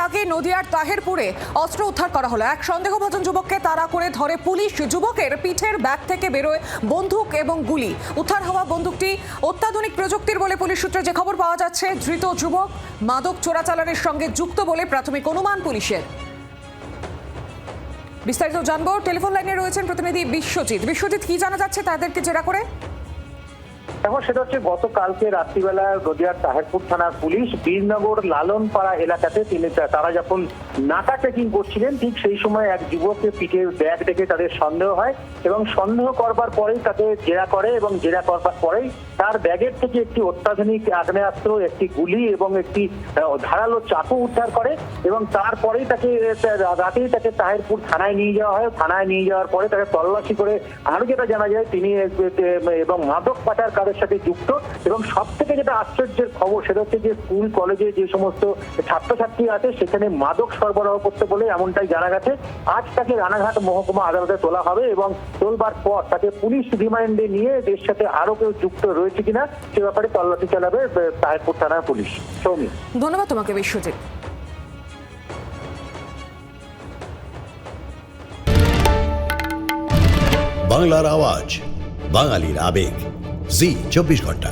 আগে নদিয়ার তাহেরপুরে অস্ত্র উদ্ধার করা হলো। এক সন্দেহভাজন যুবককে তাড়া করে ধরে পুলিশ। যুবকের পিঠের ব্যাগ থেকে বেরোয় বন্দুক এবং গুলি। উদ্ধার হওয়া বন্দুকটি অত্যাধুনিক প্রযুক্তির বলে পুলিশ সূত্রে যে খবর পাওয়া যাচ্ছে। ধৃত যুবক মাদক চোরাচালানের সঙ্গে যুক্ত বলে প্রাথমিক অনুমান পুলিশের। বিস্তারিত জানবো, টেলিফোন লাইনে রয়েছেন প্রতিনিধি বিশ্বজিৎ। বিশ্বজিৎ, কি জানা যাচ্ছে তাদেরকে জেরা করে? এখন সেটা হচ্ছে গতকালকে রাত্রিবেলা নদিয়ার তাহেরপুর থানার পুলিশ বীরনগর লালনপাড়া এলাকাতে তারা যখন নাকা চেকিং করছিলেন, ঠিক সেই সময় এক যুবকের পিঠের ব্যাগ দেখে তাদের সন্দেহ হয় এবং সন্দেহ করবার পরেই তাকে জেরা করে এবং জেরা করবার পরেই তার ব্যাগের থেকে একটি অত্যাধুনিক আগ্নেয়াস্ত্র, একটি গুলি এবং একটি ধারালো চাকু উদ্ধার করে এবং তারপরেই রাতেই তাকে তাহেরপুর থানায় নিয়ে যাওয়া হয়। থানায় নিয়ে যাওয়ার পরে তাকে তল্লাশি করে আরো যেটা জানা যায় তিনি এবং মাদক পাচারকারীর সাথে যুক্ত। এবং সব থেকে যেটা আশ্চর্যের খবর সেটা হচ্ছে যে স্কুল কলেজে যে সমস্ত ছাত্রছাত্রী আছে সেখানে মাদক সরবরাহ করতে বলে এমনটাই জানা গেছে। আজ তাকে রানাঘাট মহকুমা আদালতে তোলা হবে এবং তোলবার পর তাকে পুলিশ রিমান্ডে নিয়ে এর সাথে আরো কেউ যুক্ত রয়েছে কিনা সে ব্যাপারে তল্লাশি চালাবে তাহেরপুর থানার পুলিশ। সৌমি, ধন্যবাদ তোমাকে বিশ্বজিৎ। বাংলার আওয়াজ, বাঙালির আবেগ, জি 24 ঘন্টা।